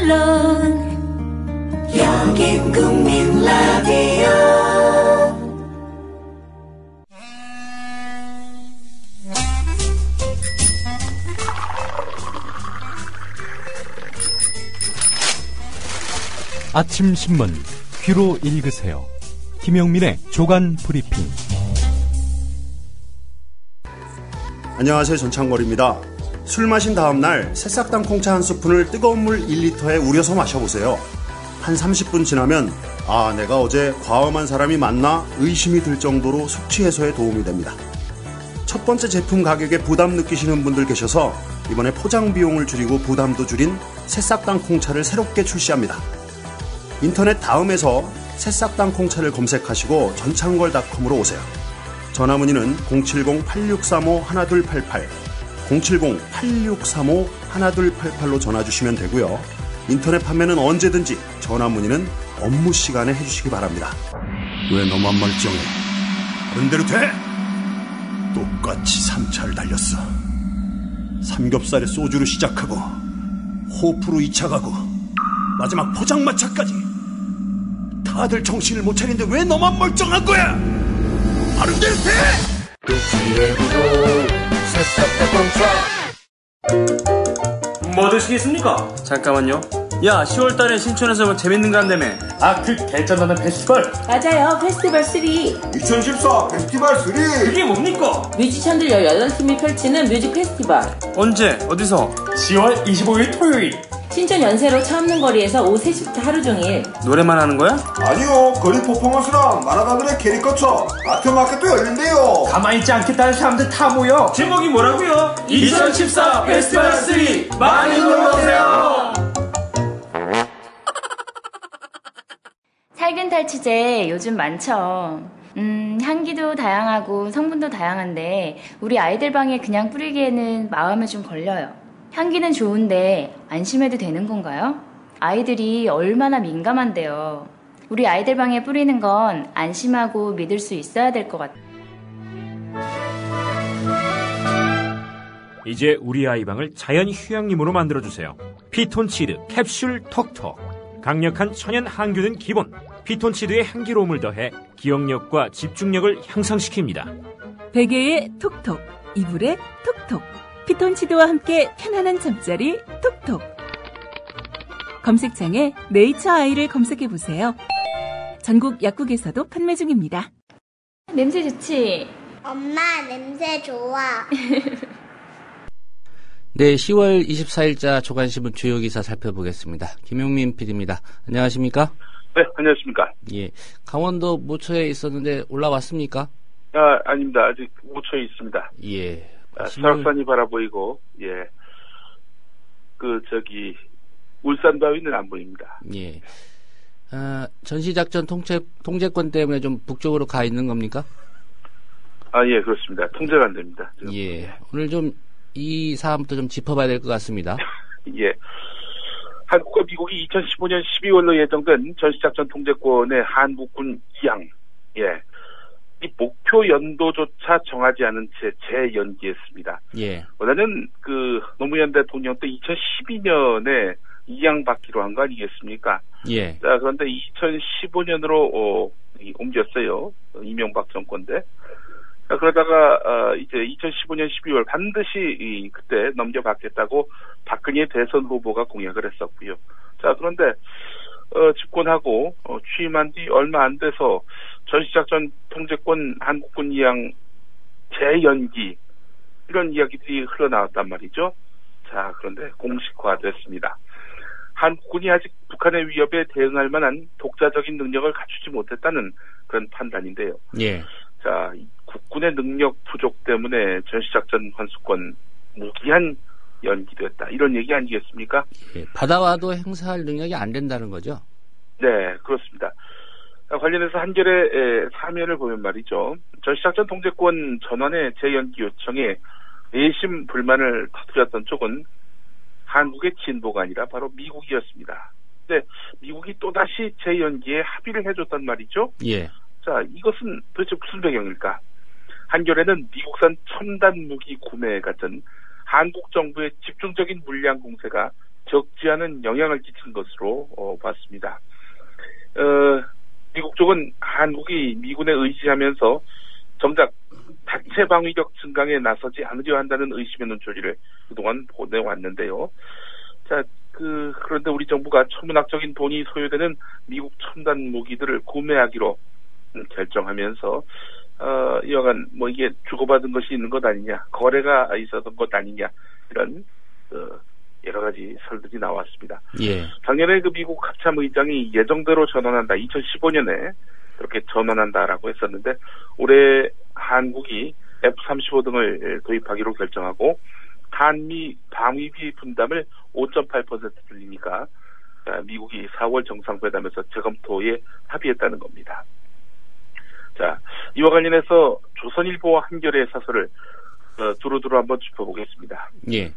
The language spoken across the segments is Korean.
물론 여긴 국민 라디오. 아침 신문 귀로 읽으세요. 김용민의 조간 브리핑. 안녕하세요. 전창걸입니다. 술 마신 다음날 새싹당 콩차 한 스푼을 뜨거운 물 1리터에 우려서 마셔보세요. 한 30분 지나면 내가 어제 과음한 사람이 맞나 의심이 들 정도로 숙취 해소에 도움이 됩니다. 첫 번째 제품 가격에 부담 느끼시는 분들 계셔서 이번에 포장 비용을 줄이고 부담도 줄인 새싹당 콩차를 새롭게 출시합니다. 인터넷 다음에서 새싹당 콩차를 검색하시고 전창걸닷컴으로 오세요. 전화문의는 070-8635-1288, 070-8635-1288로 전화주시면 되고요. 인터넷 판매는 언제든지 전화문의는 업무 시간에 해주시기 바랍니다. 왜 너만 멀쩡해? 다른 대로 돼? 똑같이 3차를 달렸어. 삼겹살에 소주로 시작하고 호프로 2차 가고 마지막 포장마차까지. 다들 정신을 못 차리는데 왜 너만 멀쩡한 거야? 다른 대로 돼! 뭐 드시겠습니까? 잠깐만요. 야, 10월달에 신촌에서 뭐 재밌는 거 한다며. 그 개쩐다는 페스티벌. 맞아요. 페스티벌 3. 2014 페스티벌 3. 그게 뭡니까? 뮤지션들 18팀이 펼치는 뮤직 페스티벌. 언제? 어디서? 10월 25일 토요일. 신촌 연세로 차 없는 거리에서 오후 3시부터 하루 종일. 노래만 하는 거야? 아니요, 거리 퍼포먼스랑 만화가들의 캐릭터처 아트마켓도 열린대요. 가만히 있지 않겠다는 사람들 다 모여. 제목이 뭐라고요? 2014 페스티벌 3. 많이 놀러오세요. 살균 탈취제 요즘 많죠. 향기도 다양하고 성분도 다양한데 우리 아이들 방에 그냥 뿌리기에는 마음에 좀 걸려요. 향기는 좋은데 안심해도 되는 건가요? 아이들이 얼마나 민감한데요. 우리 아이들 방에 뿌리는 건 안심하고 믿을 수 있어야 될 것 같아요. 이제 우리 아이 방을 자연 휴양림으로 만들어주세요. 피톤치드 캡슐 톡톡. 강력한 천연 항균은 기본. 피톤치드의 향기로움을 더해 기억력과 집중력을 향상시킵니다. 베개의 톡톡, 이불의 톡톡. 피톤치드와 함께 편안한 잠자리 톡톡. 검색창에 네이처 아이를 검색해보세요. 전국 약국에서도 판매 중입니다. 냄새 좋지? 엄마, 냄새 좋아. 네, 10월 24일자 조간신문 주요 기사 살펴보겠습니다. 김용민 PD입니다. 안녕하십니까? 네, 안녕하십니까? 예, 강원도 모처에 있었는데 올라왔습니까? 아닙니다. 아직 모처에 있습니다. 예. 설악산이 바라보이고, 예. 울산 바위는 안 보입니다. 예. 전시작전 통제권 때문에 좀 북쪽으로 가 있는 겁니까? 예, 그렇습니다. 통제가 안 됩니다. 지금. 예. 오늘 좀 이 사안부터 좀 짚어봐야 될 것 같습니다. 예. 한국과 미국이 2015년 12월로 예정된 전시작전 통제권의 한국군 2항, 예. 이 목표 연도조차 정하지 않은 채 재연기했습니다. 예. 원래는 노무현 대통령 때 2012년에 2항 받기로 한 거 아니겠습니까? 예. 자, 그런데 2015년으로 옮겼어요. 이명박 정권 때. 그러다가 이제 2015년 12월 반드시 그때 넘겨받겠다고 박근혜 대선 후보가 공약을 했었고요. 자, 그런데 집권하고 취임한 뒤 얼마 안 돼서 전시작전 통제권 한국군 2항 재연기 이런 이야기들이 흘러나왔단 말이죠. 자, 그런데 공식화됐습니다. 한국군이 아직 북한의 위협에 대응할 만한 독자적인 능력을 갖추지 못했다는 그런 판단인데요. 예. 자, 국군의 능력 부족 때문에 전시작전 환수권 무기한 연기됐다. 이런 얘기 아니겠습니까? 예. 받아와도 행사할 능력이 안 된다는 거죠? 네, 그렇습니다. 관련해서 한겨레 사면을 보면 말이죠. 전시작전 통제권 전환의 재연기 요청에 내심 불만을 터뜨렸던 쪽은 한국의 진보가 아니라 바로 미국이었습니다. 근데 미국이 또다시 재연기에 합의를 해줬단 말이죠. 예. 자, 이것은 도대체 무슨 배경일까? 한겨레는 미국산 첨단 무기 구매 같은 한국 정부의 집중적인 물량 공세가 적지 않은 영향을 끼친 것으로 봤습니다. 미국 쪽은 한국이 미군에 의지하면서 정작 자체 방위력 증강에 나서지 않으려 한다는 의심의 눈초리를 그동안 보내왔는데요. 자, 그런데 우리 정부가 천문학적인 돈이 소요되는 미국 첨단 무기들을 구매하기로 결정하면서 여간 뭐 이게 주고받은 것이 있는 것 아니냐, 거래가 있었던 것 아니냐, 이런 여러 가지 설들이 나왔습니다. 예. 작년에 그 미국 합참 의장이 예정대로 전환한다, 2015년에 그렇게 전환한다라고 했었는데 올해 한국이 F-35 등을 도입하기로 결정하고 한미 방위비 분담을 5.8% 늘리니까 미국이 4월 정상회담에서 재검토에 합의했다는 겁니다. 자, 이와 관련해서 조선일보와 한겨레의 사설을 두루두루 한번 짚어보겠습니다. 예.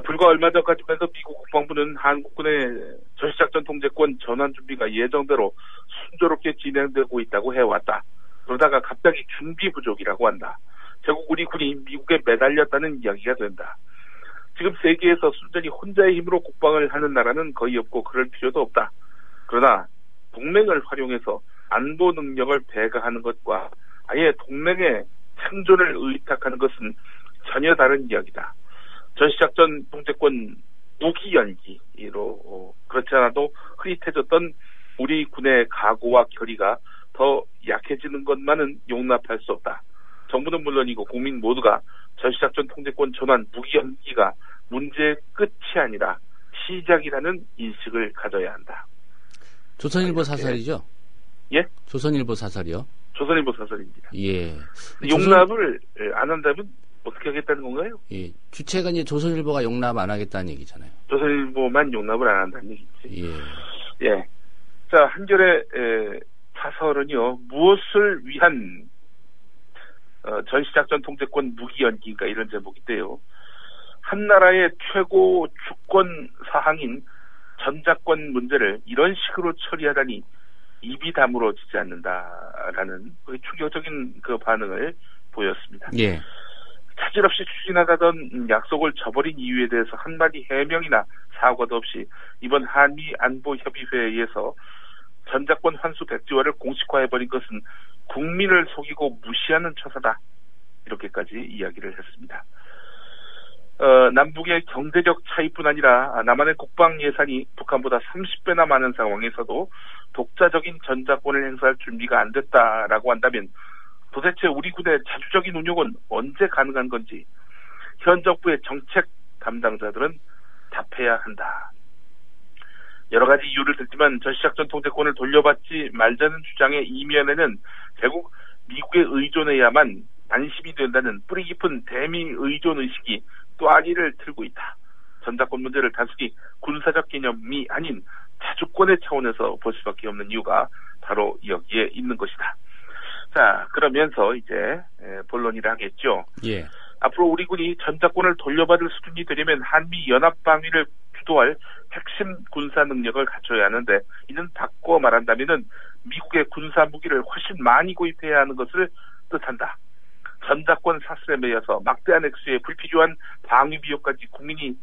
불과 얼마 전까지만 해도 미국 국방부는 한국군의 전시작전 통제권 전환 준비가 예정대로 순조롭게 진행되고 있다고 해왔다. 그러다가 갑자기 준비 부족이라고 한다. 결국 우리 군이 미국에 매달렸다는 이야기가 된다. 지금 세계에서 순전히 혼자의 힘으로 국방을 하는 나라는 거의 없고 그럴 필요도 없다. 그러나 동맹을 활용해서 안보 능력을 배가하는 것과 아예 동맹의 생존을 의탁하는 것은 전혀 다른 이야기다. 전시작전 통제권 무기 연기로 그렇지 않아도 흐릿해졌던 우리 군의 각오와 결의가 더 약해지는 것만은 용납할 수 없다. 정부는 물론이고 국민 모두가 전시작전 통제권 전환 무기 연기가 문제의 끝이 아니라 시작이라는 인식을 가져야 한다. 조선일보 사설이죠? 예? 조선일보 사설이요? 조선일보 사설입니다. 예. 용납을 안 한다면 어떻게 하겠다는 건가요? 예. 주체가 이제 조선일보가 용납 안 하겠다는 얘기잖아요. 조선일보만 용납을 안 한다는 얘기지. 예. 예. 자, 한겨레 사설은요, 무엇을 위한 전시작전 통제권 무기 연기인가 이런 제목인데요. 한 나라의 최고 주권 사항인 전작권 문제를 이런 식으로 처리하다니 입이 다물어지지 않는다라는 충격적인 그 반응을 보였습니다. 예. 차질 없이 추진하다던 약속을 저버린 이유에 대해서 한마디 해명이나 사과도 없이 이번 한미 안보협의회에서 전작권 환수 백지화를 공식화해버린 것은 국민을 속이고 무시하는 처사다. 이렇게까지 이야기를 했습니다. 남북의 경제적 차이뿐 아니라 남한의 국방 예산이 북한보다 30배나 많은 상황에서도 독자적인 전작권을 행사할 준비가 안 됐다라고 한다면 도대체 우리 군의 자주적인 운용은 언제 가능한 건지 현 정부의 정책 담당자들은 답해야 한다. 여러 가지 이유를 들지만 전시작전 통제권을 돌려받지 말자는 주장의 이면에는 결국 미국에 의존해야만 안심이 된다는 뿌리 깊은 대미 의존 의식이 또 아리를 틀고 있다. 전작권 문제를 단순히 군사적 개념이 아닌 자주권의 차원에서 볼 수밖에 없는 이유가 바로 여기에 있는 것이다. 자, 그러면서 이제 본론이라 하겠죠. 예. 앞으로 우리 군이 전작권을 돌려받을 수준이 되려면 한미 연합 방위를 주도할 핵심 군사 능력을 갖춰야 하는데 이는 바꿔 말한다면은 미국의 군사 무기를 훨씬 많이 구입해야 하는 것을 뜻한다. 전작권 사슬에 매여서 막대한 액수의 불필요한 방위 비용까지 국민이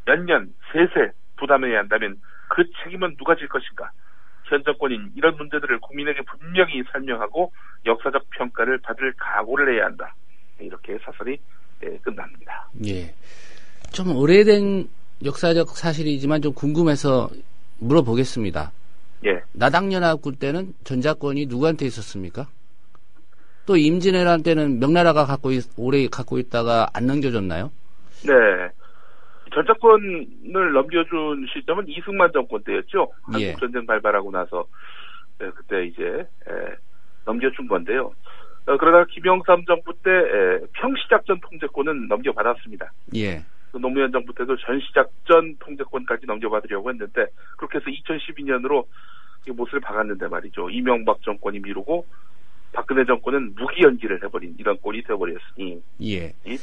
몇 년, 세세 부담해야 한다면 그 책임은 누가 질 것인가? 현 정권인 이런 문제들을 국민에게 분명히 설명하고 역사적 평가를 받을 각오를 해야 한다. 이렇게 사설이 끝납니다. 예. 좀 오래된 역사적 사실이지만 좀 궁금해서 물어보겠습니다. 예. 나당연합군 때는 전작권이 누구한테 있었습니까? 또 임진왜란 때는 명나라가 오래 갖고 있다가 안 넘겨줬나요? 네. 전작권을 넘겨준 시점은 이승만 정권 때였죠. 예. 한국전쟁 발발하고 나서 그때 이제 넘겨준 건데요. 그러다가 김영삼 정부 때 평시작전 통제권은 넘겨받았습니다. 예. 노무현 정부 때도 전시작전 통제권까지 넘겨받으려고 했는데 그렇게 해서 2012년으로 못을 박았는데 말이죠. 이명박 정권이 미루고 박근혜 정권은 무기 연기를 해버린 이런 꼴이 되어버렸으니 예. 이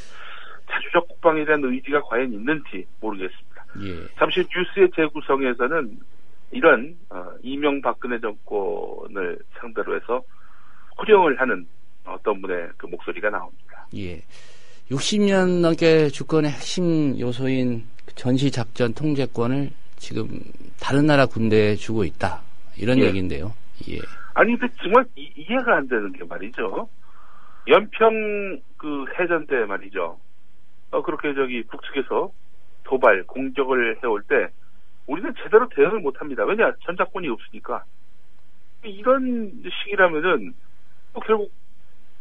자주적 국방에 대한 의지가 과연 있는지 모르겠습니다. 예. 잠시 뉴스의 재구성에서는 이런 이명박근혜 정권을 상대로 해서 호령을 하는 어떤 분의 그 목소리가 나옵니다. 예. 60년 넘게 주권의 핵심 요소인 전시작전 통제권을 지금 다른 나라 군대에 주고 있다. 이런 예. 얘기인데요. 예. 아니, 근데 정말 이해가 안 되는 게 말이죠. 연평 그 해전 때 말이죠. 그렇게 북측에서 도발, 공격을 해올 때 우리는 제대로 대응을 못 합니다. 왜냐? 전작권이 없으니까. 이런 시기라면은 결국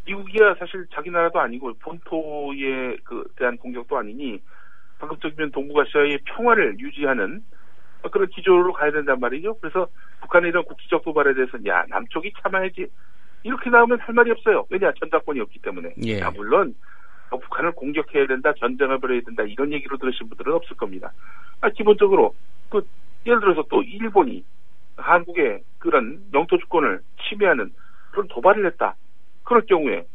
미국이야 사실 자기 나라도 아니고 본토에 대한 공격도 아니니 방금적이면 동북아시아의 평화를 유지하는 그런 기조로 가야 된단 말이죠. 그래서 북한의 이런 국지적 도발에 대해서는 야, 남쪽이 참아야지. 이렇게 나오면 할 말이 없어요. 왜냐? 전작권이 없기 때문에. 예. 물론 북한을 공격해야 된다, 전쟁을 벌여야 된다 이런 얘기로 들으신 분들은 없을 겁니다. 기본적으로 예를 들어서 또 일본이 한국의 그런 영토 주권을 침해하는 그런 도발을 했다. 그럴 경우에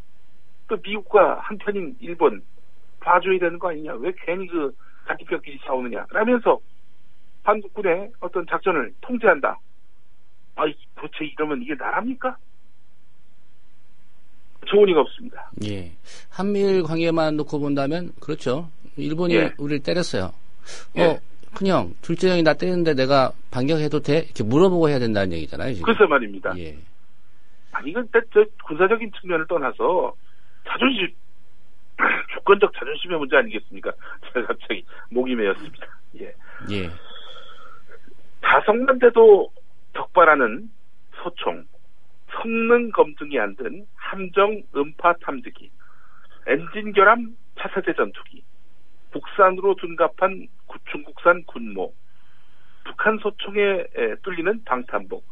또 미국과 한편인 일본 봐줘야 되는 거 아니냐? 왜 괜히 간디뼈끼리 싸우느냐? 라면서 한국군의 어떤 작전을 통제한다. 도대체 이러면 이게 나랍니까? 좋은 이가 없습니다. 예. 한미일 관계만 놓고 본다면, 그렇죠. 일본이 예. 우리를 때렸어요. 예. 큰형, 둘째 형이 나 때렸는데 내가 반격해도 돼? 이렇게 물어보고 해야 된다는 얘기잖아요, 지금. 글쎄 말입니다. 예. 이건 군사적인 측면을 떠나서 자존심, 주권적 자존심의 문제 아니겠습니까? 제가 갑자기 목이 메였습니다. 예. 예. 자석만 돼도 적발하는 소총, 성능 검증이 안 된 함정 음파 탐지기, 엔진 결함 차세대 전투기, 국산으로 둔갑한 중국산 군모, 북한 소총에 뚫리는 방탄복,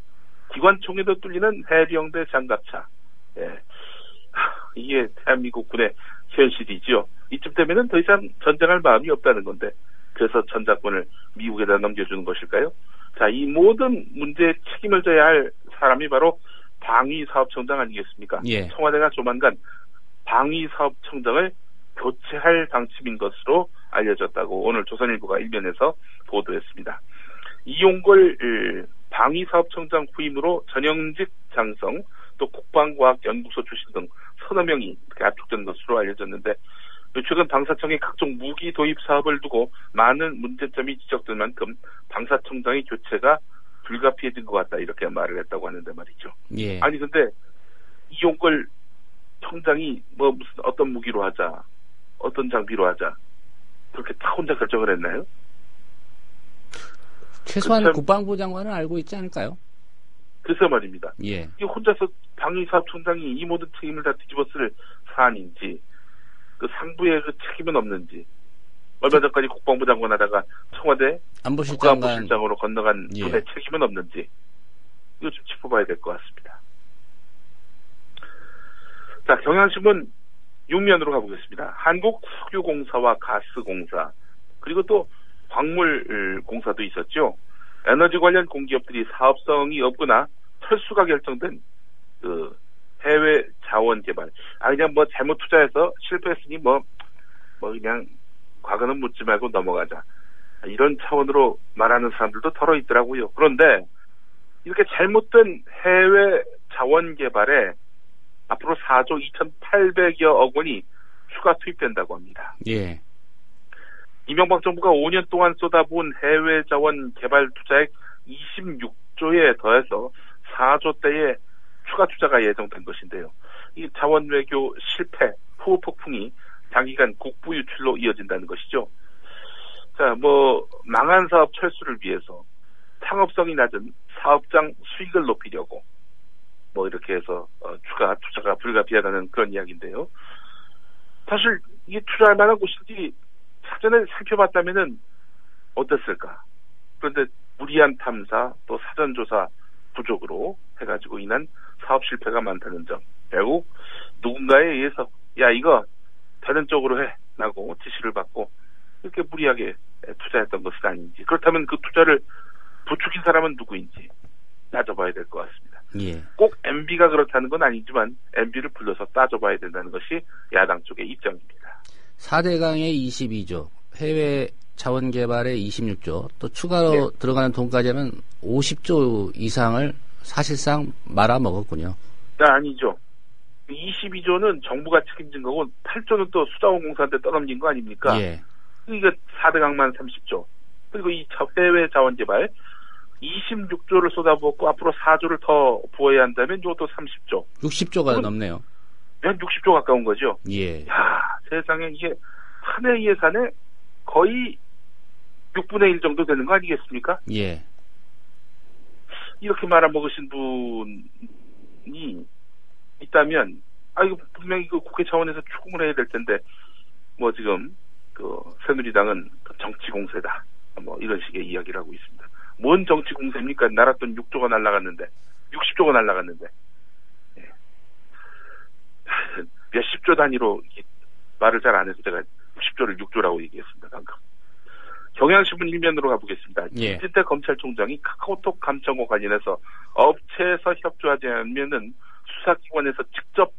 기관총에도 뚫리는 해병대 장갑차. 예. 이게 대한민국 군의 현실이죠. 이쯤 되면은 더 이상 전쟁할 마음이 없다는 건데, 그래서 전작권을 미국에다 넘겨주는 것일까요? 자, 이 모든 문제에 책임을 져야 할 사람이 바로 방위사업청장 아니겠습니까? 예. 청와대가 조만간 방위사업청장을 교체할 방침인 것으로 알려졌다고 오늘 조선일보가 일면에서 보도했습니다. 이용걸 방위사업청장 후임으로 전형직 장성, 또 국방과학연구소 출신 등 서너 명이 이렇게 압축된 것으로 알려졌는데, 최근 방사청의 각종 무기 도입 사업을 두고 많은 문제점이 지적된 만큼 방사청장의 교체가 불가피해진 것 같다, 이렇게 말을 했다고 하는데 말이죠. 예. 아니 근데 이용걸 청장이 무슨 어떤 무기로 하자, 어떤 장비로 하자, 그렇게 다 혼자 결정을 했나요? 최소한 국방부 장관은 알고 있지 않을까요? 글쎄 말입니다. 예. 이 혼자서 방위사업청장이 이 모든 책임을 다 뒤집어 쓸 사안인지, 상부의 책임은 없는지, 얼마 전까지 국방부 장관 하다가 청와대 국가안보실장으로 건너간 분의 책임은 없는지, 이거 좀 짚어봐야 될 것 같습니다. 자, 경향신문 6면으로 가보겠습니다. 한국석유공사와 가스공사, 그리고 또 광물공사도 있었죠. 에너지 관련 공기업들이 사업성이 없거나 철수가 결정된 해외 자원 개발. 그냥 잘못 투자해서 실패했으니 그냥 과거는 묻지 말고 넘어가자. 이런 차원으로 말하는 사람들도 덜어 있더라고요. 그런데 이렇게 잘못된 해외 자원 개발에 앞으로 4조 2,800여억 원이 추가 투입된다고 합니다. 예. 이명박 정부가 5년 동안 쏟아부은 해외 자원 개발 투자액 26조에 더해서 4조대의 추가 투자가 예정된 것인데요. 이 자원 외교 실패, 후호 폭풍이 장기간 국부 유출로 이어진다는 것이죠. 자, 망한 사업 철수를 위해서 상업성이 낮은 사업장 수익을 높이려고 이렇게 해서 추가 투자가 불가피하다는 그런 이야기인데요. 사실 이게 투자할 만한 곳인지 사전에 살펴봤다면은 어땠을까? 그런데 무리한 탐사, 또 사전조사 부족으로 해가지고 인한 사업 실패가 많다는 점. 결국 누군가에 의해서 이거 다른 쪽으로 해 라고 지시를 받고 이렇게 무리하게 투자했던 것은 아닌지, 그렇다면 그 투자를 부추긴 사람은 누구인지 따져봐야 될 것 같습니다. 예. 꼭 MB가 그렇다는 건 아니지만 MB를 불러서 따져봐야 된다는 것이 야당 쪽의 입장입니다. 4대강에 22조, 해외 자원 개발에 26조, 또 추가로 들어가는 돈까지 하면 50조 이상을 사실상 말아먹었군요. 아니죠. 22조는 정부가 책임진 거고 8조는 또 수자원공사한테 떠넘긴 거 아닙니까? 예. 이거 400억만 30조. 그리고 이 해외 자원 개발 26조를 쏟아붓고 앞으로 4조를 더 부어야 한다면 이것도 30조. 60조가 넘네요. 한 60조 가까운 거죠. 예. 야, 세상에 이게 한 해 예산에 거의 6분의 1 정도 되는 거 아니겠습니까? 예. 이렇게 말아먹으신 분이 있다면, 이거 분명히 그 국회 차원에서 추궁을 해야 될 텐데, 뭐 지금, 새누리당은 정치 공세다. 뭐 이런 식의 이야기를 하고 있습니다. 뭔 정치 공세입니까? 나라 돈 6조가 날아갔는데, 60조가 날아갔는데. 예. 몇십조 단위로 말을 잘 안 해서 제가 60조를 6조라고 얘기했습니다, 방금. 경향신문 일면으로 가보겠습니다. 예. 이진태 검찰총장이 카카오톡 감청과 관련해서 업체에서 협조하지 않으면은 수사기관에서 직접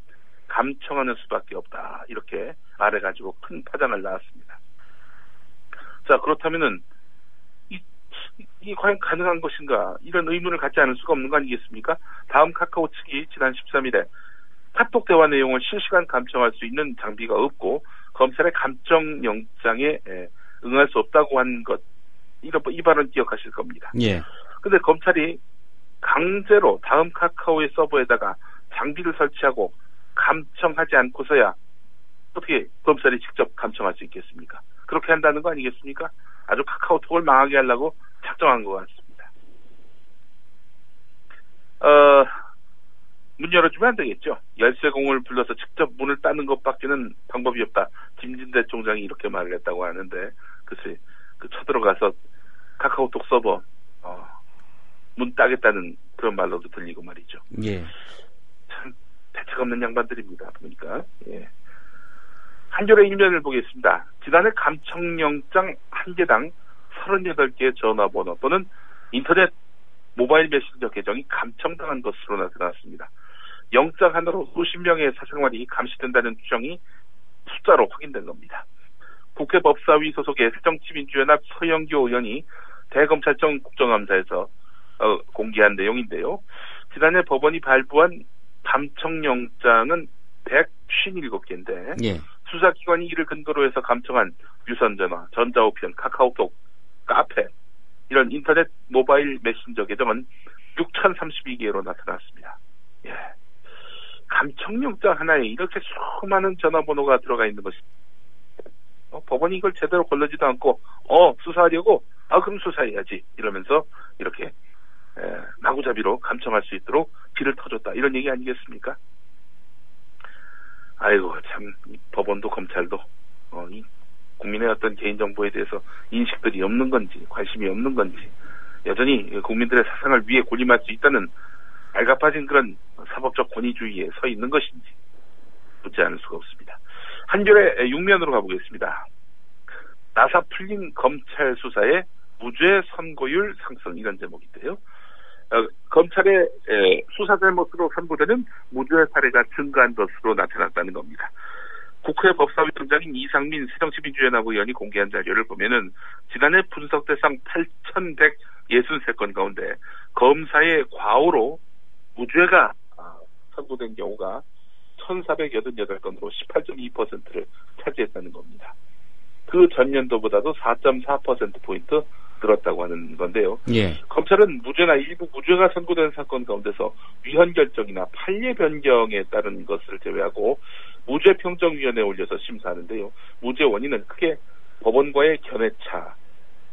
감청하는 수밖에 없다. 이렇게 말해가지고 큰 파장을 낳았습니다. 자, 그렇다면은 이게 과연 가능한 것인가? 이런 의문을 갖지 않을 수가 없는 거 아니겠습니까? 다음 카카오 측이 지난 13일에 카톡 대화 내용을 실시간 감청할 수 있는 장비가 없고 검찰의 감청영장에 응할 수 없다고 한 것, 이 발언 기억하실 겁니다. 예. 근데 검찰이 강제로 다음 카카오의 서버에다가 장비를 설치하고 감청하지 않고서야 어떻게 검찰이 직접 감청할 수 있겠습니까? 그렇게 한다는 거 아니겠습니까? 아주 카카오톡을 망하게 하려고 작정한 것 같습니다. 문 열어주면 안 되겠죠. 열쇠공을 불러서 직접 문을 따는 것밖에는 방법이 없다. 김진대 총장이 이렇게 말을 했다고 하는데, 글쎄, 쳐들어가서 카카오톡 서버, 문 따겠다는 그런 말로도 들리고 말이죠. 예. 참, 대책 없는 양반들입니다. 보니까. 예. 한겨레 일면을 보겠습니다. 지난해 감청영장 한 개당 38개의 전화번호 또는 인터넷 모바일 메신저 계정이 감청당한 것으로 나타났습니다. 영장 하나로 수십 명의 사생활이 감시된다는 추정이 숫자로 확인된 겁니다. 국회 법사위 소속의 새정치민주연합 서영교 의원이 대검찰청 국정감사에서 공개한 내용인데요. 지난해 법원이 발부한 감청영장은 157개인데 예. 수사기관이 이를 근거로 해서 감청한 유선전화, 전자우편, 카카오톡, 카페 이런 인터넷 모바일 메신저 계정은 6,032개로 나타났습니다. 예. 감청영장 하나에 이렇게 수많은 전화번호가 들어가 있는 것이 법원이 이걸 제대로 걸러지도 않고 수사하려고 그럼 수사해야지 이러면서 이렇게 마구잡이로 감청할 수 있도록 길을 터줬다 이런 얘기 아니겠습니까? 아이고 참 법원도 검찰도 이 국민의 어떤 개인정보에 대해서 인식들이 없는 건지 관심이 없는 건지 여전히 국민들의 사생활 위에 군림할 수 있다는 알가빠진 그런 사법적 권위주의에 서 있는 것인지 묻지 않을 수가 없습니다. 한겨레 6면으로 가보겠습니다. 나사 풀린 검찰 수사에 무죄 선고율 상승 이런 제목인데요. 검찰의 수사 잘못으로 선고되는 무죄 사례가 증가한 것으로 나타났다는 겁니다. 국회 법사위원장인 이상민 새정치민주연합 의원이 공개한 자료를 보면은 지난해 분석 대상 8,163건 가운데 검사의 과오로 무죄가 선고된 경우가 1,488건으로 18.2%를 차지했다는 겁니다. 그 전년도보다도 4.4%포인트 늘었다고 하는 건데요. 예. 검찰은 무죄나 일부 무죄가 선고된 사건 가운데서 위헌 결정이나 판례 변경에 따른 것을 제외하고 무죄평정위원회에 올려서 심사하는데요. 무죄 원인은 크게 법원과의 견해차,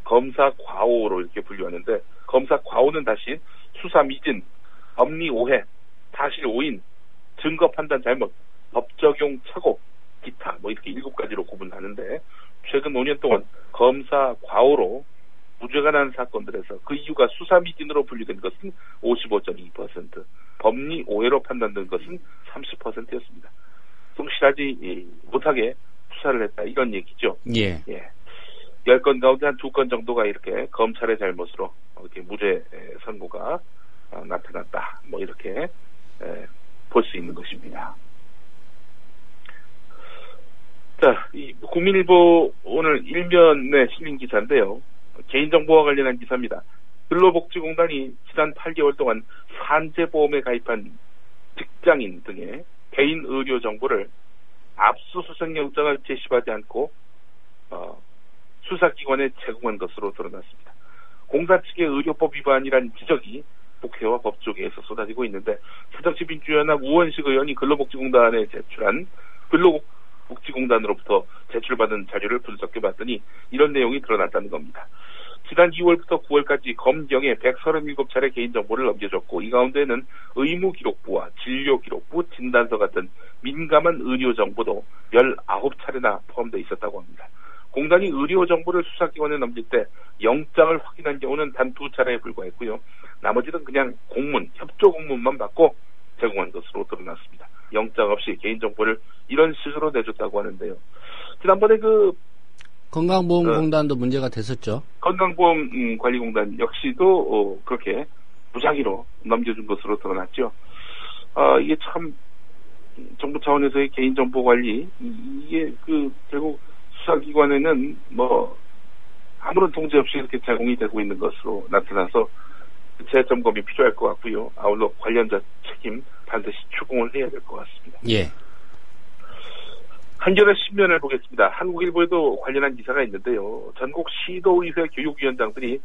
검사 과오로 이렇게 분류하는데 검사 과오는 다시 수사 미진, 법리 오해, 사실 오인, 증거 판단 잘못, 법 적용 착오, 기타 뭐 이렇게 7가지로 구분하는데 최근 5년 동안 검사 과오로 무죄가 난 사건들에서 그 이유가 수사 미진으로 분류된 것은 55.2%, 법리 오해로 판단된 것은 30%였습니다. 성실하지 못하게 수사를 했다 이런 얘기죠. 예. 10건 가운데 한 2건 정도가 이렇게 검찰의 잘못으로 이렇게 무죄 선고가 나타났다. 뭐 이렇게 볼 수 있는 것입니다. 자, 이 국민일보 오늘 일면에 실린 기사인데요. 개인정보와 관련한 기사입니다. 근로복지공단이 지난 8개월 동안 산재보험에 가입한 직장인 등의 개인 의료 정보를 압수수색 영장을 제시하지 않고 수사기관에 제공한 것으로 드러났습니다. 공사 측의 의료법 위반이라는 지적이 국회와 법조계에서 쏟아지고 있는데 새정치민주연합 우원식 의원이 근로복지공단에 제출한 근로복지공단으로부터 제출받은 자료를 분석해봤더니 이런 내용이 드러났다는 겁니다. 지난 2월부터 9월까지 검경에 137차례 개인정보를 넘겨줬고 이 가운데는 의무기록부와 진료기록부, 진단서 같은 민감한 의료정보도 19차례나 포함되어 있었다고 합니다. 공단이 의료정보를 수사기관에 넘길 때 영장을 확인한 경우는 단 2차례에 불과했고요. 나머지는 그냥 공문, 협조 공문만 받고 제공한 것으로 드러났습니다. 영장 없이 개인정보를 이런 식으로 내줬다고 하는데요. 지난번에 건강보험공단도 문제가 됐었죠. 건강보험관리공단 역시도 그렇게 무작위로 넘겨준 것으로 드러났죠. 이게 참 정부 차원에서의 개인정보 관리 이게 결국 수사기관에는 아무런 통제 없이 이렇게 제공이 되고 있는 것으로 나타나서 재점검이 필요할 것 같고요. 아울러 관련자 책임 반드시 추궁을 해야 될 것 같습니다. 예. 한겨레 신문을 보겠습니다. 한국일보에도 관련한 기사가 있는데요. 전국 시도의회 교육위원장들이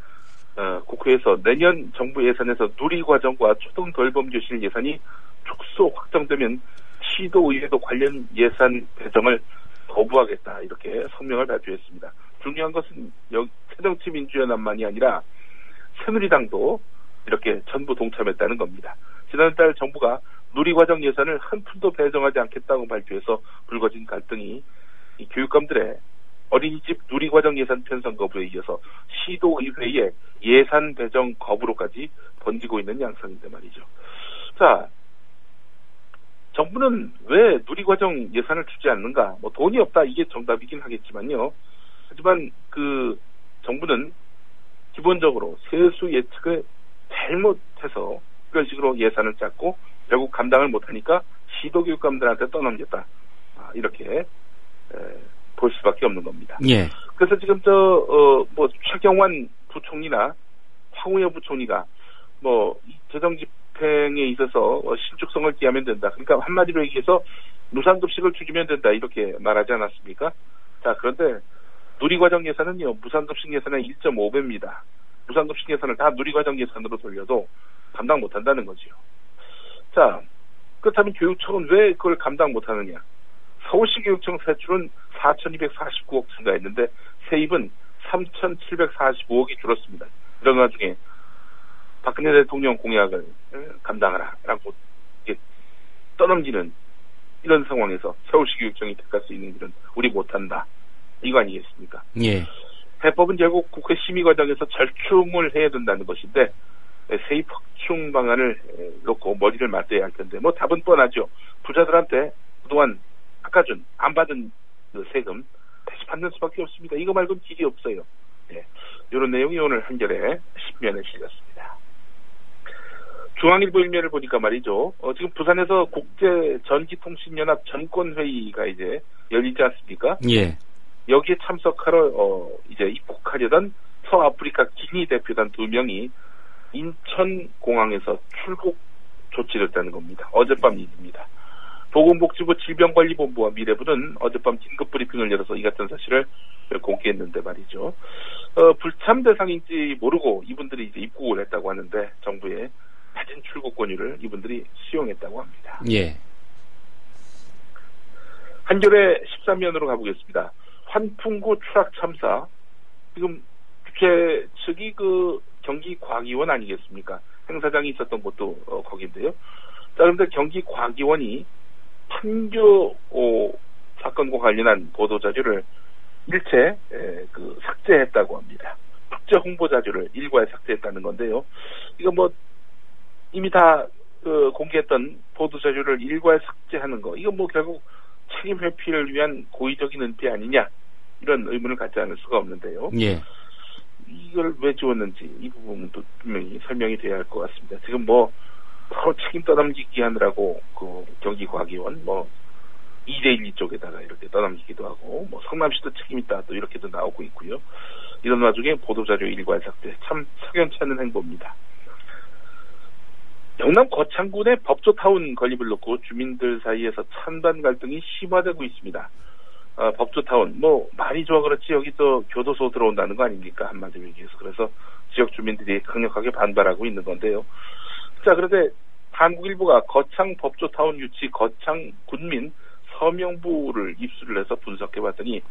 국회에서 내년 정부 예산에서 누리과정과 초등돌봄교실 예산이 축소 확정되면 시도의회도 관련 예산 배정을 거부하겠다 이렇게 성명을 발표했습니다. 중요한 것은 새정치민주연합만이 아니라 새누리당도 이렇게 전부 동참했다는 겁니다. 지난달 정부가 누리과정 예산을 한 푼도 배정하지 않겠다고 발표해서 불거진 갈등이 이 교육감들의 어린이집 누리과정 예산 편성 거부에 이어서 시도의회의 예산 배정 거부로까지 번지고 있는 양상인데 말이죠. 자, 정부는 왜 누리과정 예산을 주지 않는가? 돈이 없다 이게 정답이긴 하겠지만요. 하지만 정부는 기본적으로 세수 예측을 잘못해서 그런 식으로 예산을 짰고 결국 감당을 못하니까 시도교육감들한테 떠넘겼다. 이렇게 볼 수밖에 없는 겁니다. 예. 그래서 지금 최경환 부총리나 황우여 부총리가 재정 집행에 있어서 신축성을 기하면 된다. 그러니까 한마디로 얘기해서 무상급식을 줄이면 된다. 이렇게 말하지 않았습니까? 자, 그런데 누리과정 예산은요, 무상급식 예산의 1.5배입니다. 무상급식 예산을 다 누리과정 예산으로 돌려도 감당 못한다는 거죠. 자, 그렇다면 교육청은 왜 그걸 감당 못하느냐? 서울시 교육청 세출은 4,249억 증가했는데 세입은 3,745억이 줄었습니다. 이런 와중에 박근혜 대통령 공약을 감당하라라고 떠넘기는 이런 상황에서 서울시 교육청이 택할 수 있는 길은 우리 못한다. 이거 아니겠습니까? 예. 해법은 결국 국회 심의 과정에서 절충을 해야 된다는 것인데 세입 확충 방안을 놓고 머리를 맞대야 할 텐데 답은 뻔하죠. 부자들한테 그동안 깎아준 안 받은 세금 다시 받는 수밖에 없습니다. 이거 말고는 길이 없어요. 예. 이런 내용이 오늘 한겨레 10면에 실렸습니다. 중앙일보 일면을 보니까 말이죠. 지금 부산에서 국제전기통신연합 전권회의가 이제 열리지 않습니까? 예. 여기에 참석하러 이제 입국하려던 서아프리카 기니 대표단 2명이 인천공항에서 출국 조치를 했다는 겁니다. 어젯밤 일입니다. 보건복지부 질병관리본부와 미래부는 어젯밤 긴급 브리핑을 열어서 이 같은 사실을 공개했는데 말이죠. 불참 대상인지 모르고 이분들이 이제 입국을 했다고 하는데 정부의 낮은 출국 권유를 이분들이 수용했다고 합니다. 예. 한겨레 13면으로 가보겠습니다. 환풍구 추락 참사. 지금 주최 측이 경기과기원 아니겠습니까? 행사장이 있었던 곳도 거긴데요. 자, 그런데 경기과기원이 판교 사건과 관련한 보도자료를 일체 삭제했다고 합니다. 국제 홍보자료를 일괄 삭제했다는 건데요. 이거 이미 다 공개했던 보도자료를 일괄 삭제하는 거. 이거 결국 책임 회피를 위한 고의적인 은폐 아니냐. 이런 의문을 갖지 않을 수가 없는데요. 예. 이걸 왜 지웠는지 이 부분도 분명히 설명이 돼야 할 것 같습니다. 지금 바로 책임 떠넘기기 하느라고 경기과기원 2대1 쪽에다가 이렇게 떠넘기기도 하고 성남시도 책임 있다 또 이렇게도 나오고 있고요. 이런 와중에 보도자료 일괄 삭제 참 석연치 않은 행보입니다. 영남 거창군의 법조타운 건립을 놓고 주민들 사이에서 찬반 갈등이 심화되고 있습니다. 법조타운, 말이 좋아 그렇지 여기 또 교도소 들어온다는 거 아닙니까? 한마디로 얘기해서. 그래서 지역 주민들이 강력하게 반발하고 있는 건데요. 자, 그런데 한국일보가 거창 법조타운 유치 거창 군민 서명부를 입수를 해서 분석해봤더니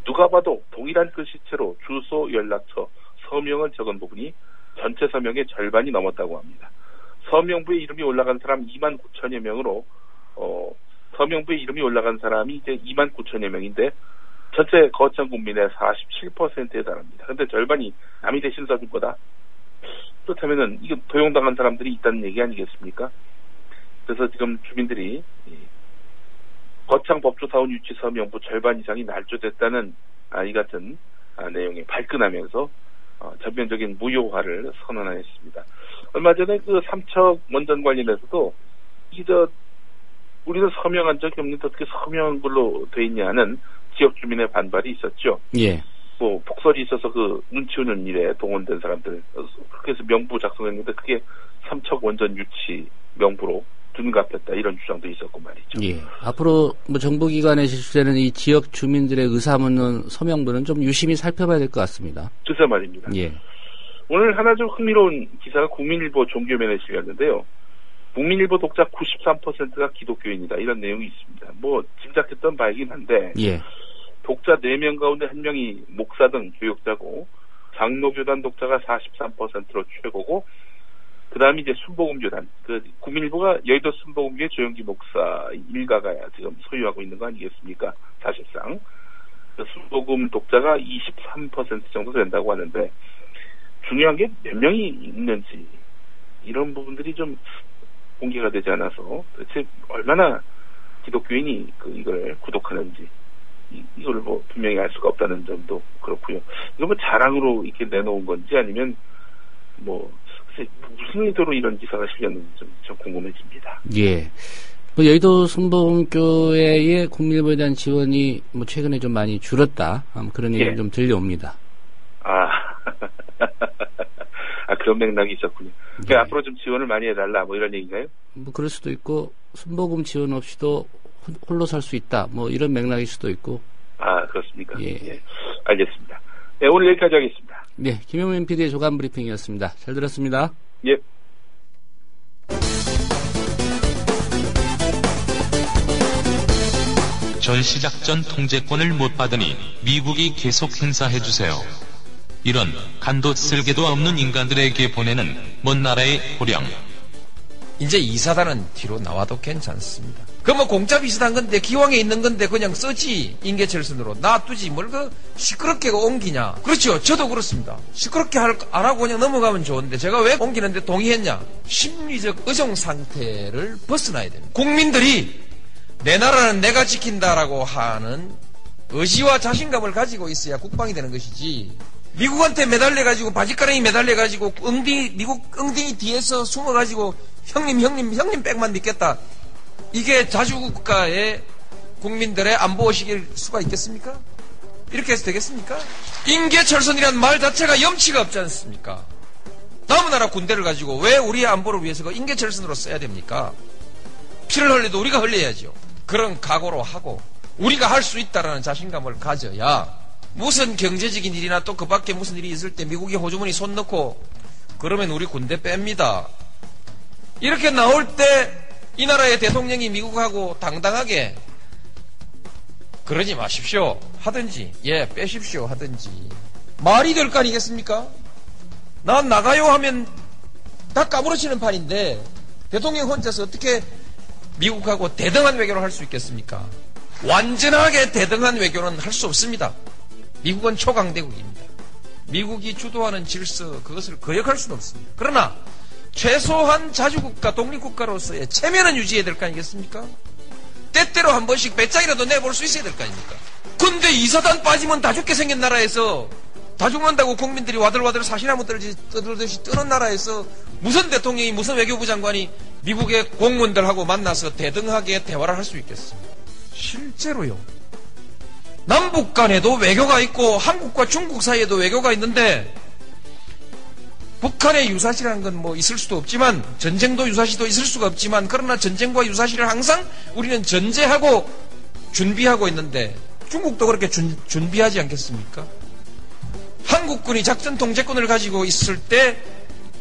누가 봐도 동일한 글씨체로 주소, 연락처, 서명을 적은 부분이 전체 서명의 절반이 넘었다고 합니다. 서명부에 이름이 올라간 사람 2만 9천여 명으로 서명부에 이름이 올라간 사람이 이제 2만 9천여 명인데 전체 거창 국민의 47%에 달합니다. 근데 절반이 남이 대신 써준 거다. 그렇다면은 이게 도용당한 사람들이 있다는 얘기 아니겠습니까? 그래서 지금 주민들이 거창 법조타운 유치 서명부 절반 이상이 날조됐다는 이 같은 내용에 발끈하면서 전면적인 무효화를 선언했습니다. 얼마 전에 그 삼척 원전 관련해서도 우리는 서명한 적이 없는데 어떻게 서명한 걸로 돼 있냐는 지역 주민의 반발이 있었죠. 폭설이 있어서 그 눈 치우는 일에 동원된 사람들, 그렇게 해서 명부 작성했는데 그게 삼척 원전 유치 명부로 둔갑했다 이런 주장도 있었고 말이죠. 앞으로 정부기관에 제출되는 이 지역 주민들의 의사 묻는 서명부는 좀 유심히 살펴봐야 될 것 같습니다. 글쎄 말입니다. 오늘 하나 좀 흥미로운 기사가 국민일보 종교면에 실렸는데요. 국민일보 독자 93%가 기독교인이다 이런 내용이 있습니다. 짐작했던 바이긴 한데 독자 4명 가운데 1명이 목사 등 교역자고 장로교단 독자가 43%로 최고고 그 다음에 이제 순복음교단, 국민일보가 여의도 순복음교회 조영기 목사 일가가 지금 소유하고 있는 거 아니겠습니까? 사실상. 순복음 독자가 23% 정도 된다고 하는데, 중요한 게 몇 명이 있는지, 이런 부분들이 좀 공개가 되지 않아서, 도대체 얼마나 기독교인이 이걸 구독하는지, 이걸 분명히 알 수가 없다는 점도 그렇고요. 이거 자랑으로 이렇게 내놓은 건지 아니면, 무슨 의도로 이런 기사가 실렸는지 좀 궁금해집니다. 여의도 순복음교회의 국민일보에 대한 지원이 최근에 좀 많이 줄었다. 그런 얘기가 좀 들려옵니다. 그런 맥락이 있었군요. 그러니까 앞으로 좀 지원을 많이 해달라, 이런 얘기인가요? 그럴 수도 있고, 순복음 지원 없이도 홀로 살 수 있다. 이런 맥락일 수도 있고. 그렇습니까? 알겠습니다. 오늘 여기까지 하겠습니다. 김용민 PD의 조간 브리핑이었습니다. 잘 들었습니다. 전시작전 통제권을 못 받으니 미국이 계속 행사해주세요. 이런 간도 쓸개도 없는 인간들에게 보내는 먼 나라의 호령. 이제 이 사단은 뒤로 나와도 괜찮습니다. 공짜 비슷한 건데 기왕에 있는 건데 그냥 쓰지. 인계철선으로 놔두지 뭘 시끄럽게 옮기냐. 그렇죠. 저도 그렇습니다. 시끄럽게 안 하고 그냥 넘어가면 좋은데 제가 왜 옮기는데 동의했냐. 심리적 의존 상태를 벗어나야 됩니다. 국민들이 내 나라는 내가 지킨다라고 하는 의지와 자신감을 가지고 있어야 국방이 되는 것이지. 미국한테 매달려가지고 바지가랑이 매달려가지고 미국 엉덩이 뒤에서 숨어가지고 형님 백만 믿겠다. 이게 자주국가의 국민들의 안보의식일 수가 있겠습니까? 이렇게 해서 되겠습니까? 인계철선이라는 말 자체가 염치가 없지 않습니까? 남의 나라 군대를 가지고 왜 우리의 안보를 위해서 인계철선으로 써야 됩니까? 피를 흘려도 우리가 흘려야죠. 그런 각오로 하고 우리가 할 수 있다라는 자신감을 가져야 무슨 경제적인 일이나 또 그 밖에 무슨 일이 있을 때 미국이 호주머니 손 넣고 그러면 우리 군대 뺍니다. 이렇게 나올 때 이 나라의 대통령이 미국하고 당당하게 그러지 마십시오 하든지 빼십시오 하든지 말이 될 거 아니겠습니까? 난 나가요 하면 다 까무러치는 판인데 대통령 혼자서 어떻게 미국하고 대등한 외교를 할 수 있겠습니까? 완전하게 대등한 외교는 할 수 없습니다. 미국은 초강대국입니다. 미국이 주도하는 질서 그것을 거역할 수는 없습니다. 그러나 최소한 자주국가 독립국가로서의 체면은 유지해야 될 거 아니겠습니까? 때때로 한 번씩 배짱이라도 내볼 수 있어야 될 거 아닙니까? 근데 이사단 빠지면 다 죽게 생긴 나라에서 다 죽는다고 국민들이 와들와들 사시나무 떠들듯이 뜨는 나라에서 무슨 대통령이 무슨 외교부 장관이 미국의 공무원들하고 만나서 대등하게 대화를 할 수 있겠습니까? 실제로요. 남북 간에도 외교가 있고 한국과 중국 사이에도 외교가 있는데 북한의 유사시라는 건 뭐 있을 수도 없지만 전쟁도 유사시도 있을 수가 없지만 그러나 전쟁과 유사시를 항상 우리는 전제하고 준비하고 있는데 중국도 그렇게 준비하지 않겠습니까? 한국군이 작전 통제권을 가지고 있을 때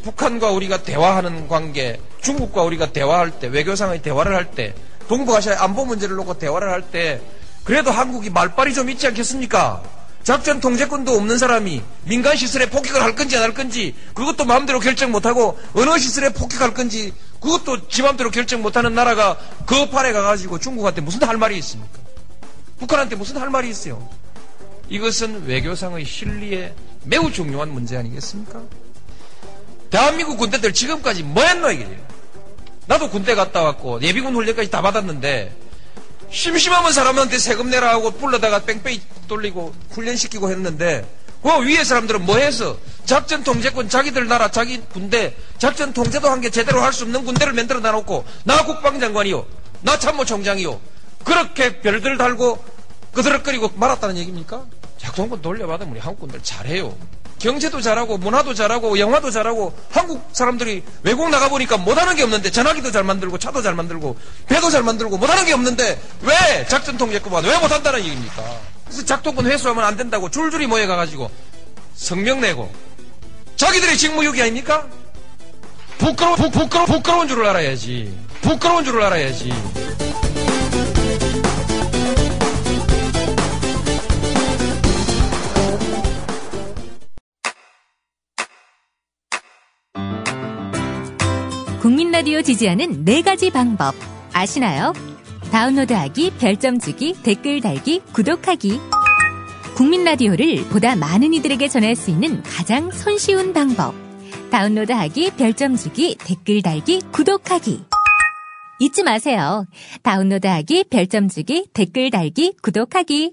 북한과 우리가 대화하는 관계, 중국과 우리가 대화할 때, 외교상의 대화를 할 때, 동북아시아의 안보 문제를 놓고 대화를 할 때 그래도 한국이 말빨이 좀 있지 않겠습니까? 작전 통제권도 없는 사람이 민간 시설에 폭격을 할 건지 안 할 건지 그것도 마음대로 결정 못하고 어느 시설에 폭격할 건지 그것도 지 마음대로 결정 못하는 나라가 그 판에 가가지고 중국한테 무슨 할 말이 있습니까? 북한한테 무슨 할 말이 있어요? 이것은 외교상의 실리에 매우 중요한 문제 아니겠습니까? 대한민국 군대들 지금까지 뭐 했노 이게? 나도 군대 갔다 왔고 예비군 훈련까지 다 받았는데 심심하면 사람한테 세금 내라 하고 불러다가 뺑뺑이 돌리고 훈련시키고 했는데 그 위에 사람들은 뭐 해서 작전 통제권 자기들 나라 자기 군대 작전 통제도 한 게 제대로 할 수 없는 군대를 만들어 놔놓고 나 국방장관이요 나 참모총장이요 그렇게 별들 달고 그드럭거리고 말았다는 얘기입니까? 작전권 돌려받으면 우리 한국 군대들 잘해요. 경제도 잘하고 문화도 잘하고 영화도 잘하고 한국 사람들이 외국 나가보니까 못하는 게 없는데 전화기도 잘 만들고 차도 잘 만들고 배도 잘 만들고 못하는 게 없는데 왜 작전 통제권만 왜 못한다는 얘기입니까? 그래서 작동권 회수하면 안 된다고 줄줄이 모여가가지고 성명 내고 자기들의 직무유기 아닙니까? 부끄러운 줄을 알아야지. 부끄러운 줄을 알아야지. 국민라디오 지지하는 4가지 방법 아시나요? 다운로드하기, 별점 주기, 댓글 달기, 구독하기. 국민라디오를 보다 많은 이들에게 전할 수 있는 가장 손쉬운 방법. 다운로드하기, 별점 주기, 댓글 달기, 구독하기. 잊지 마세요. 다운로드하기, 별점 주기, 댓글 달기, 구독하기.